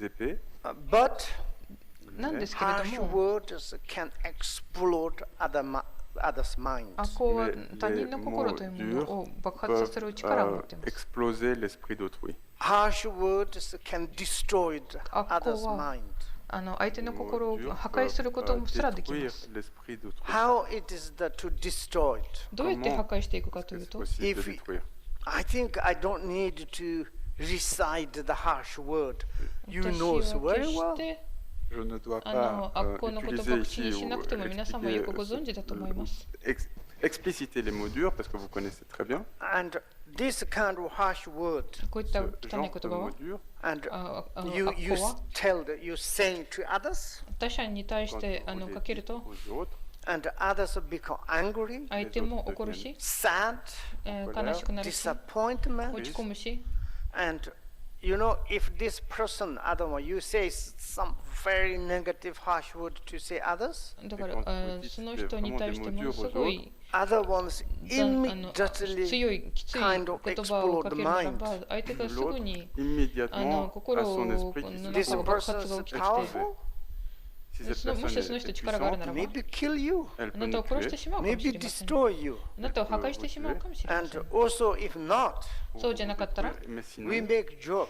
épées. But なんですけれ harsh ども、 words can explode others' minds. アッコは他人の心というものを爆発させる力を持っています。 exploser l'esprit d'autrui. Harsh words can destroy Akko others' は mind. 相手の心を破壊することすらできま détruire す。 l'esprit d'autrui. How it is that to destroy it? どうやって破壊していくかという C'est と、 possible de If we- détruire. I think I don't need to recite the harsh word. You 私 know は so very 決し well. て Je ne dois ア pas ッコの言葉を utiliser 口に ici しな ou くても皆さんもよくご expliquer, 存知だと思います。 expliciter les mots durs parce que vous connaissez très bien. And this kind of harsh word, こういった Ce 汚い genre 言 de 葉は mots durs, and ア you ッコは you saying to others, 他者に対し quand て vous かける les と dites aux autres, and others become angry, 相手も怒るし、 sad, 悲しくなるし、 disappointment, 落ち込むし、 and you know if this person, I don't know, you say some very negative harsh word to say others, だからその人に対してものすごい other ones 強 immediately いきつい kind of 言葉をかけ explode るなら mind. ば、相手がすぐ l'autre に immédiatement 心 à son の esprit qui 中 This が se 爆 person 発が is 起きてきて、 powerful, Si cette もし personne その est 人力がある puissante, ならば、 maybe kill you, あ elle peut な nous たを殺し tuer. てしまうかもし maybe れません。 destroy you. あなたを破壊してしまうかもしれま And せん。 also if not, そうじゃなかったら、 Mais sinon, we make joke.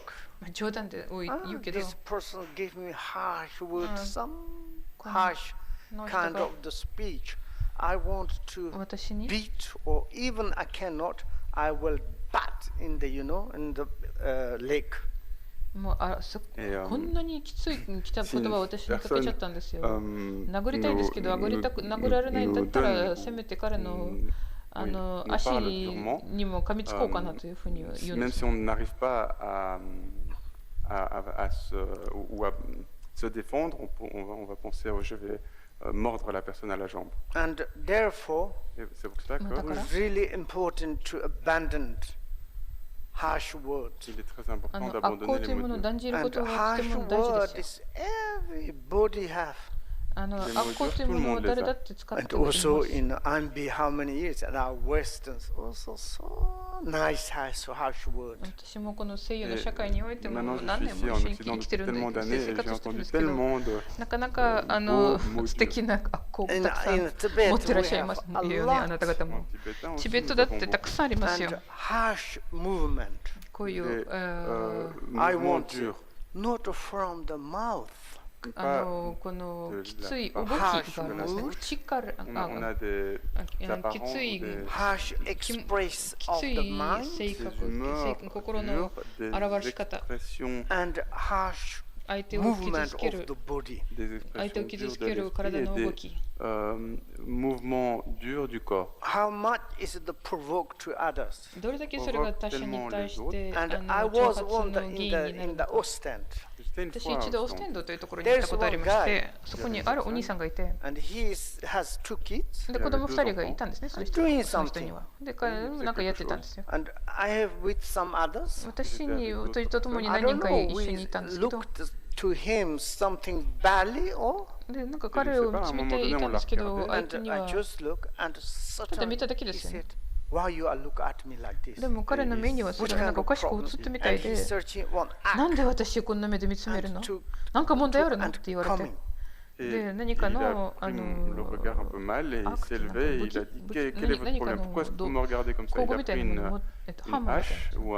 冗談で言うけど、 This person gave me harsh words, some この harsh の人 kind が of the speech. I want to 私に beat, or even I cannot, I will bat in the, in the leg. もうこんなにきつい来た言葉を私にかけちゃったんですよ。殴りたいですけど、殴られないんだったら、せめて彼の足にも噛みつこうかなというふうに言うんで même す si。on n'arrive pas à se défendre, on va penser, je vais mordre la personne à la jambe. And therefore, Et c'est pour cela it's really important to abandon harsh words. qu'il est très important 悪 d'abandonner 行 les というも mots のを durs. 断じるこ And とがとて harsh も大事 word ですよ。 is everybody have. 悪行というものを誰だって使って And おります also in IMB how many years, and our Westerns also so nice harsh word. 私もこの西洋の社会においても Maintenant, je 何 suis 年も ici 一緒 en に Occident 生きて depuis るんで tellement d'années 生 et 活 j'ai してるんで entendu すけど、 tellement de なかなか素敵な悪行をたくさん In Tibet, 持ってらっしゃい we ま have す a よね、あなた方 en も。 tibétain チ aussi. ベットだってたくさんありますよ and。harsh movement. こうい Des う I mouvements want durs. not from the mouth. このきつい動きがありますね。口から On a des き apparences, つい des 、harsh express き of つ the い mind 性格、 humeurs 心の dures, 表し des 方、 expressions, 、and harsh 相手を傷 movement つけ of る the、body. des 相手を expressions 傷 dures つ de ける l'esprit 体 et の動 des き。 mouvements durs du corps. How much is the provoke to others? どれだけそれが他者に対して And 挑 I was 発 one の that 原 in 因 the になる in の the か。 Ostend, J'étais une 私 fois 一度 à オステン Ostende. ドというところに行ったことありまして、そこにあるお兄さんがいて、 and he has two kids. で子供2人がいたんですね、その人 Doing その人には。で、彼もなんかやってたんですよ。 And I have with some others. 私と共に I 何 don't 人か know, 一緒に we いたんですけど、 looked to him something badly or で、なんか彼を見つめていたんですけど、相 and 手に I は、 just look and ただ見 suddenly ただけで he すよね。 said, why you are look at me like this? でも彼の目にはそれがなんかおかしく映ってみたい And で、 he's searching one なん act で私こんな目で見つめるの and to なんか問題あるのっ and て言われ coming. て。 Et で、何 il か a の、pris le regard un peu mal et il acte, s'est levé et il a dit quel est votre problème? Pourquoi est-ce que vous me regardez comme ça? Il a pris une hache ou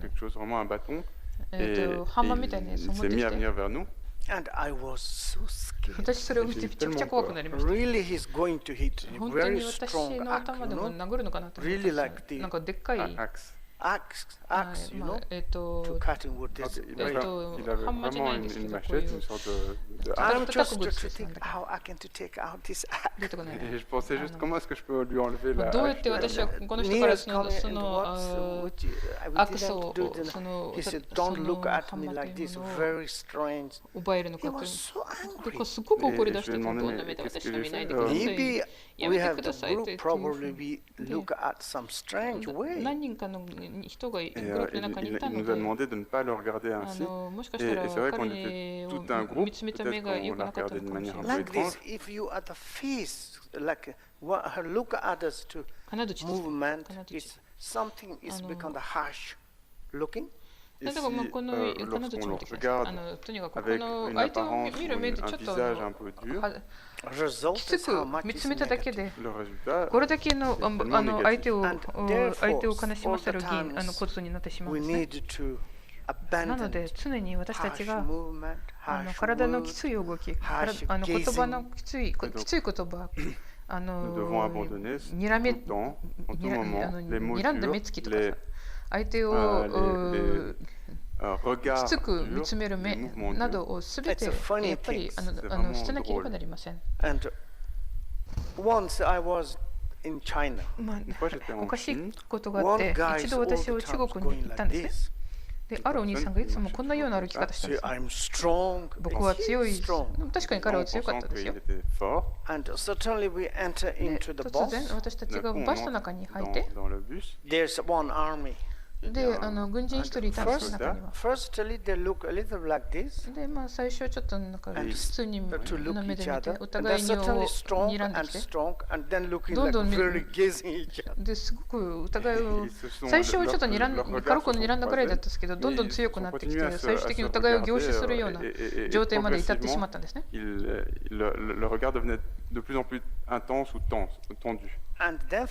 quelque chose, vraiment un bâton, et il s'est mis à venir vers nous. And I was so scared. 私それを見てめちゃくちゃ怖くなりました。 Really, he's going to hit me. 本当に Very 私 strong の act, 頭で you も know? 殴るのかなと思っ Really like て、 the なんかでっかい Axe. axe, you know, to cutting wood. Il avait vraiment une machette, une sorte de I'm hache. just to think how I can to take out this axe. Et je pensais juste comment est-ce que je peux lui enlever la どうやっ hache. て私はこの人から Nearest その coming そ and の what, which I ア didn't クセを do it. その He said, そ "Don't の look ハ at ン me マーと like いう this. ものを Very strange." 奪えるの He かと was いう so で angry. すごく怒り出して、Et je こ lui ai ん demandé, な目で mais 私 qu'est-ce の qu'il 見ない fait でください。 Maybe や we めて have く the ださいって group いうふう probably に we look at some strange way. 何人かの人がグル Et ープの中にいた il の nous a で、demandé de ne pas le regarder ainsi. もしかしたら Et c'est vrai qu'on 彼 était を tout un 見 groupe, つめた目 peut-être が良 qu'on く l'a なかった regardé の de かもし manière れ un ない。 peu Like this, étrange. if you are the face, like look at us to 金槌です。 movement, 金槌。 is something is become the harsh looking. だからまあこの金槌を見てください。とにかくこ Avec の une 相手を apparence 見 ou る目で un ちょっと visage un peu dur, result きつ is how く much 見 is つめただけ negative. で le résultat, これだけの相手を And therefore, 相手を悲しませる all the times ことになってしまうん We ですね。 need to なの abandon で常に私たち harsh が movement, harsh 体の word. きつい動き、言 harsh 葉の gazing. きつい言葉、nous devons abandonner にらめ tout le temps, en tout moment, les mots 睨んだ目 durs, つきとか les, さ、相手を les き regards つく見 durs, つめる les 目 mouvements な durs. どをすべて It's a funny やっぱり thing. 捨てなければなりません。 And once I was in China. おかしいことがあって、一度私を中国に行ったんですね。で、あるお兄さんがいつもこんなような歩き方したんですね。僕は強い。確かに彼は強かったですよ。で、突然私たちがバスの中に入って、で、軍人一人いたんです中には。で、まあ最初はちょっとなんか普通に目で見て、お互いに睨んできて、どんどんですごくお互いを、最初はちょっと軽く睨んだくらいだったんですけど、どんどん強くなってきて、最終的にお互いを凝視するような状態まで至ってしまったんですね。Le regard devenait de plus en plus intense ou tendu. 最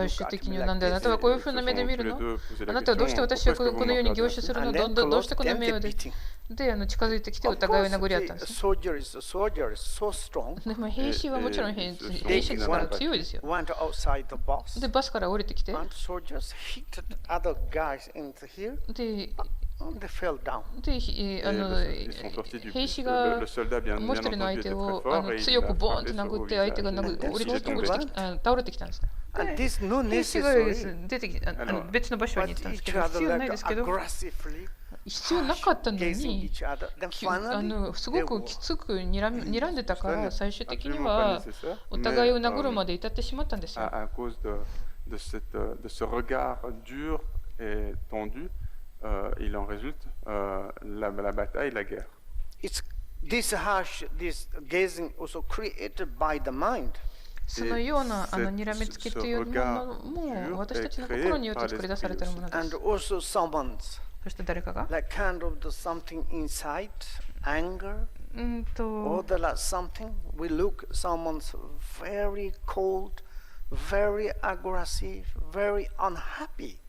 終的になんであなたはこういうふうな目で見るの？あなたはどうして私をこのように凝視するの？どうしてこの目で近づいてきてお互いを殴り合ったんです。でも兵士はもちろん兵士だから強いですよ。で、バスから降りてきて、で、兵士がもう一人の相手を強くボーンと殴って相手が倒れてきたんですね。兵士が出てきて別の場所に行ったんですけど、必要ないですけど、必要なかったのに、すごくきつく睨んでたから、最終的にはお互いを殴るまで至ってしまったんですよ。Il en résulte la bataille, la guerre. This gazing also created by the mind. そのような睨みつきというものも私たちの心によって作り出されているものです。And also someone's, そして誰かが like kind of something inside, anger, or something. We look someone's very cold, very aggressive, very unhappy.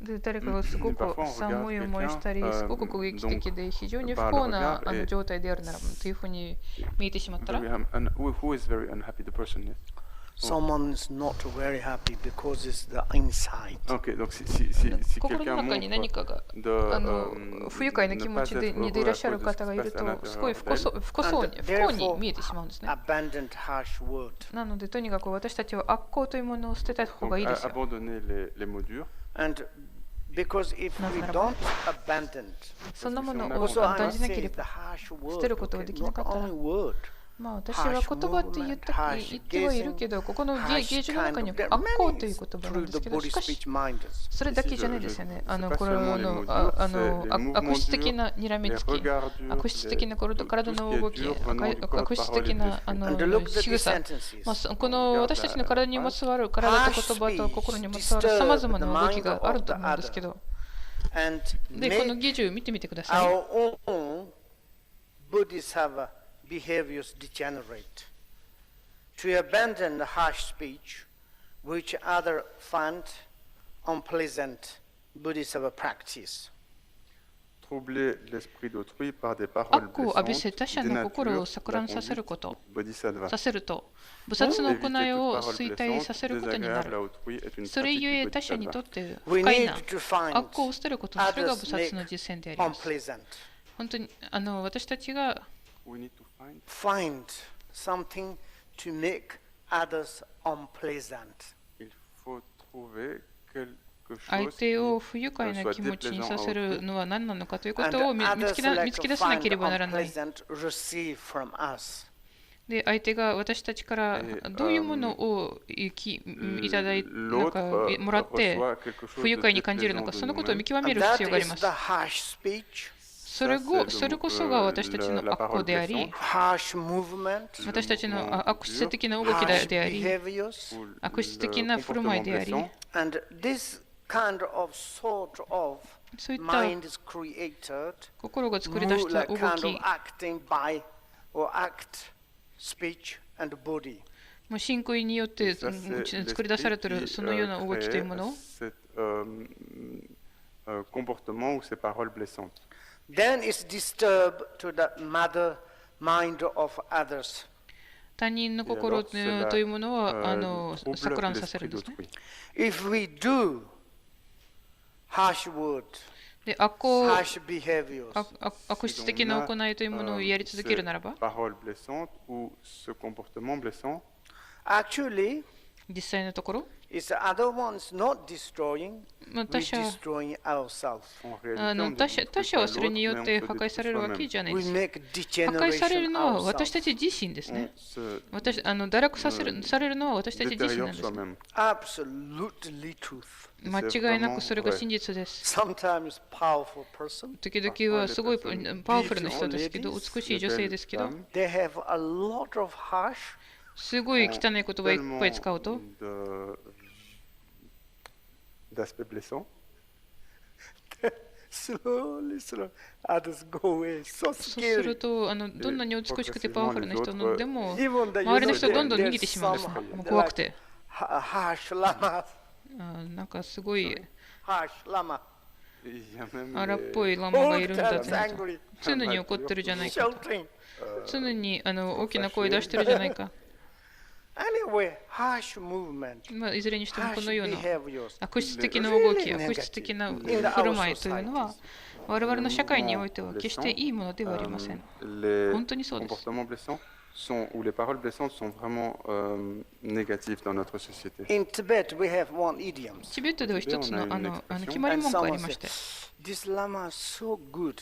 で誰かがすごく寒い思いしたり、すごく攻撃的で非常に不幸な状態であるならというふうに見えてしまったら、Someone is not very happy because it's the inside. 心の中に何かが不愉快な気持ちでいらっしゃる方がいると、すごい不幸に見えてしまうんですね。なので、とにかく私たちは悪行というものを捨てた方がいいですよ。Because if we don't abandon, そんなものを大事なければ捨てることができなかったら、まあ私は言葉って言ってはいるけど、ここの芸術の中には悪行という言葉なんですけど、しかしそれだけじゃないですよね。これは悪質的な睨みつき、悪質的な体の動き、悪質的な仕草、この私たちの体にまつわる、体と言葉と心にまつわるさまざまな動きがあると思うんですけど、で、この技術見てみてください。Behaviors degenerate. To abandon the harsh speech, which others find unpleasant, Buddhists have a practice. 悪を浴びせ他者の心を錯乱させると、菩薩の行いを衰退させることになる。それゆえ他者にとって不快な悪を捨てること、それが菩薩の実践であります。本当に私たちがfind something to make others unpleasant. 相手を不愉快な気持ちにさせるのは何なのかということを見つけ出さなければならない。で、相手が私たちからどういうものをいただいなんかもらって不愉快に感じるのか、そのことを見極める必要があります。それこそが私たちの悪行であり、私たちの悪質的な動きであり、悪質的な振る舞いであり、そういった心が作り出した動き、もう信仰によって作り出されているそのような動きというものを、then it's disturbed to the mother mind of others. 他人の心というものは錯乱させるんですね。If we do harsh words, で悪質的な行いというものをやり続けるならば、actually, 実際のところ、it's the other ones not destroying, we're destroying ourselves. 他者はそれによって破壊されるわけじゃないです。破壊されるのは私たち自身ですね。堕落されるのは私たち自身なんです。Absolutely truth. 間違いなくそれが真実です。Sometimes powerful person. 時々はすごいパワフルな人ですけど、美しい女性ですけど、they have a lot of harsh, すごい汚い言葉いっぱい使うと、d'aspect blessant. slowly, others go away. So そうす scary. るとどんなに美しくてパワフルな人でも周りの人はどんどん逃げてしまうんです。もう怖くて。Harsh lama. なんかすごい Harsh lama. 荒っぽいラマがいるんだ All って times angry. 常に怒ってるじゃないかと。 Shouting. 常に大きな声出してるじゃないか。Anyway, harsh movement. いずれにしてもこ Harsh のような behaviors. 悪質的な動き、悪質的な振る舞いというのは我々の社会においては決していいものではありません。本当にそうです。 Où les paroles blessantes sont vraiment négatives dans notre société. In Tibet, we have one idiom. チベットでは一つの決まり文句がありまして、 This lama is so good.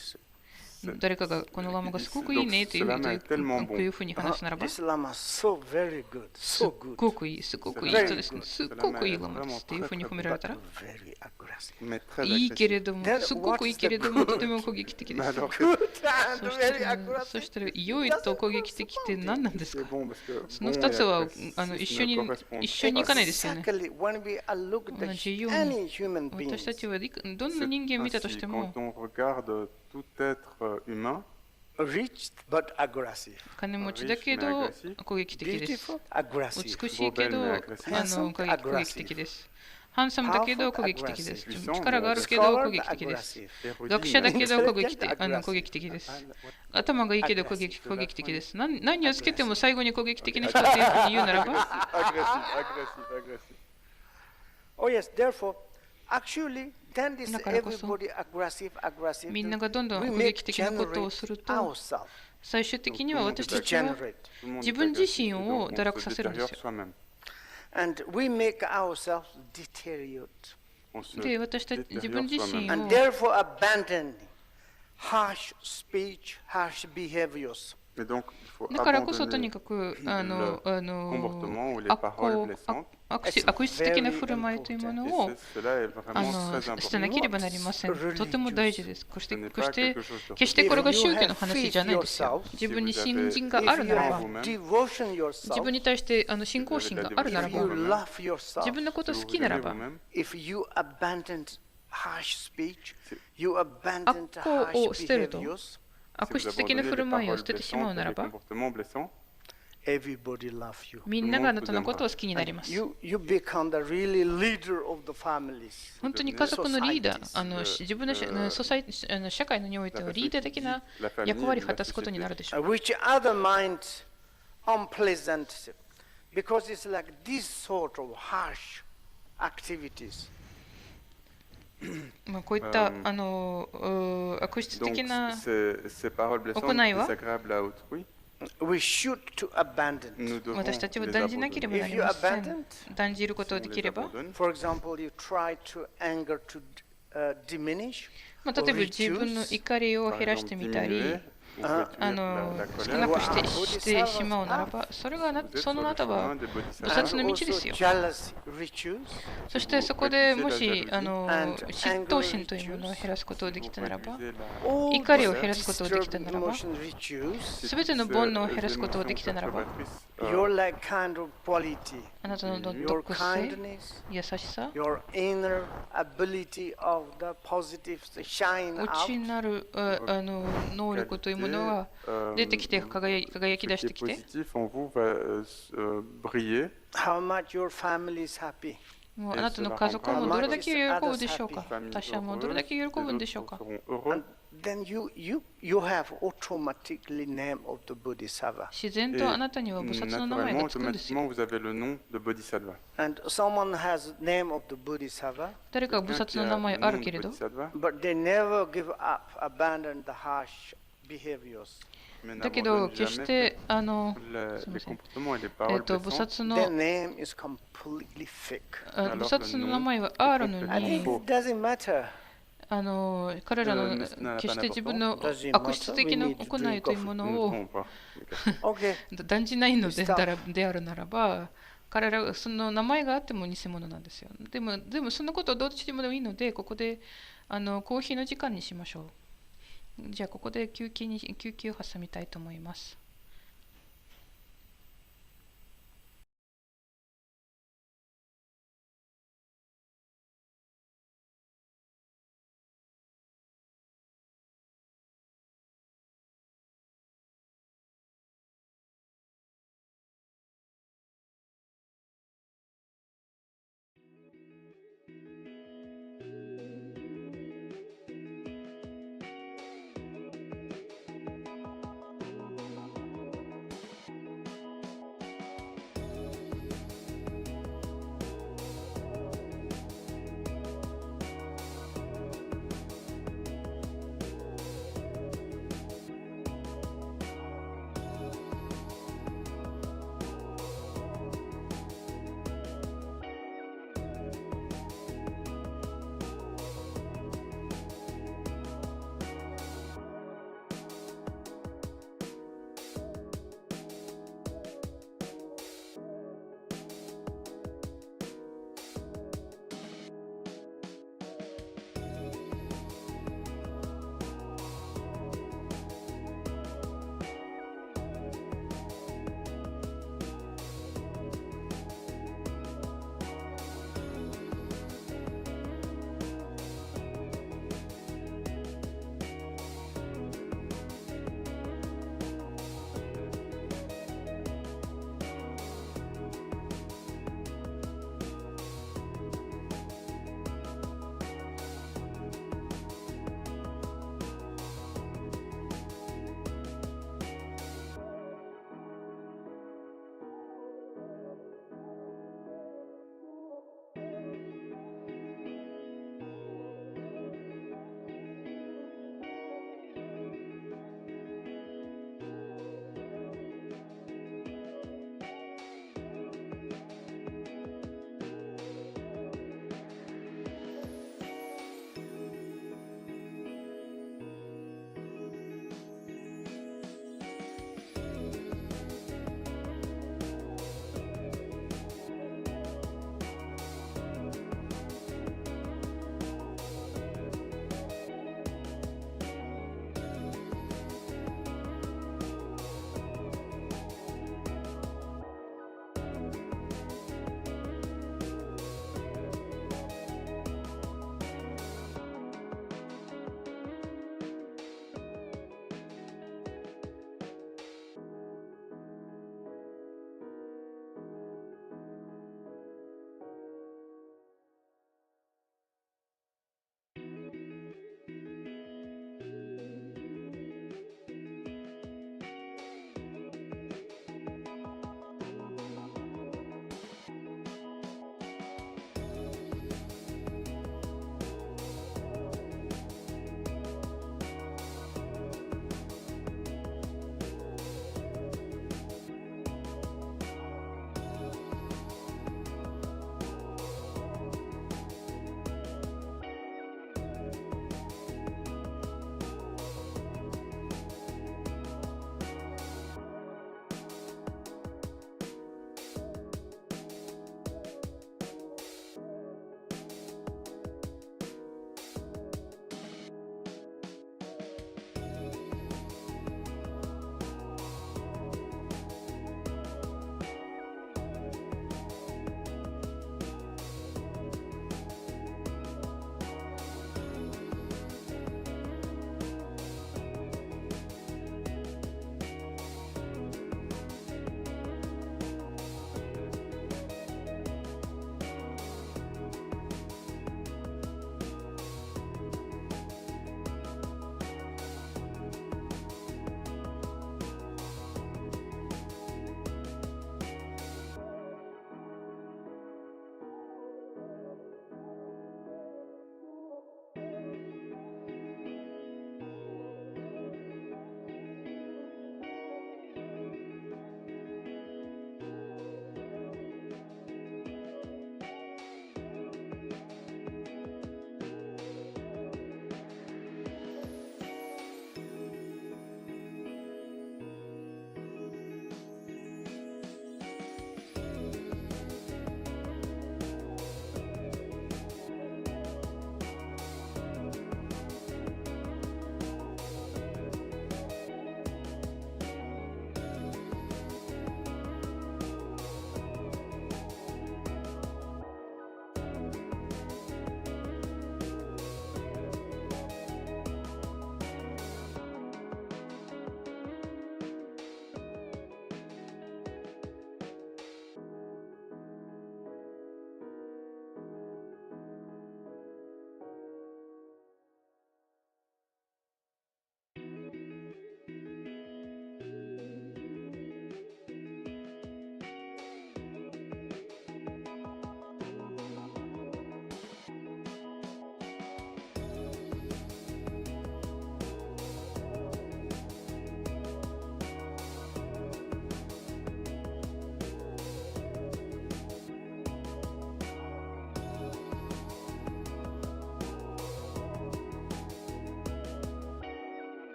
誰かがこのラマがすごくいいねというふうに話すならば、 This lama is so very good. すっ So good. ごくいい、すごくいい人ですね。すっごくいいラマですというふうに褒められたら、 Very aggressive. いいけれども、すごくいいけれども、とても攻撃的です。 Good and very そ aggressive. したら、良いと攻撃的って何なんですか？その2つは一緒に行かないですよね。 Exactly. When we look 同 at じよう any に、 human 私た being, ちはどんな人間見たとしても、 Quand on regarde tout être humain, rich but aggressive. 金持ちだけど攻撃的です。 Beautiful, aggressive. 美しいけど攻撃的です。ハンサムだけど攻撃的です。力があるけど攻撃的です。学者だけど攻撃的です。頭がいいけど攻撃的です。何をつけても最後に攻撃的な人というふうに言うならば、 agressif. Oh yes, therefore, actually, then this だからこそ everybody aggressive, みんながどんどん we 攻 make 撃的なことをする generate と、 ourselves. 最終的には私たちは Degenerate. 自分自身を堕落させるんですよ。 And we make ourselves deteriorate. で、私たち自分自身 And を therefore abandon harsh speech, harsh behaviors. だからこそとにかく悪質的な振る舞いというものを捨てなければなりません。とても大事です。決してこれが宗教の話じゃないですよ。自分に信心があるならば、自分に対して信仰心があるならば、自分のこと好きならば、If you abandon harsh speech, you 悪 abandon 行を harsh 捨てると、 behaviors. 悪質的な振る舞いを捨ててしまうならば、everybody loves you. みんながあなたのことを好きになります。 You become the really leader of the families. 本当に家族のリーダー、自分の社会においてはリーダー的な役割を果たすことになるでしょう。 Which other mind unpleasant because it's like this sort of harsh activities. こういった悪質的な行いは We should to abandon. 私たちは断じなければなりません。断じることができれば、 For example, you try to anger to diminish. 例えば自分の怒りを減らしてみたり、少なくしてしまうならば、そのあなたは菩薩の道ですよ。そしてそこでもし嫉妬心というものを減らすことができたならば、怒りを減らすことができたならば、すべての煩悩を減らすことができたならば、あなたの独性、優しさ、内なる能力というものが出てきて輝き出してきて、もうあなたの家族もどれだけ喜ぶでしょうか、他者もどれだけ喜ぶんでしょうか。Then you have automatically name of the Bodhisattva. 自然とあなたには菩薩の名前がつくんですよ。And someone has name of the Bodhisattva. 誰か菩薩の名前あるけれど、 But they never give up, abandon the harsh behaviors. だけど決してすみません、菩薩の Their name is completely fake. 菩薩の名前はあるの I に、 think it doesn't matter. 彼らの決して自分の悪質的な行いというものを断じないのであるならば、彼らその名前があっても偽物なんですよ。でもそのことをどうしてもいいので、ここでコーヒーの時間にしましょう。じゃあここで休憩を挟みたいと思います。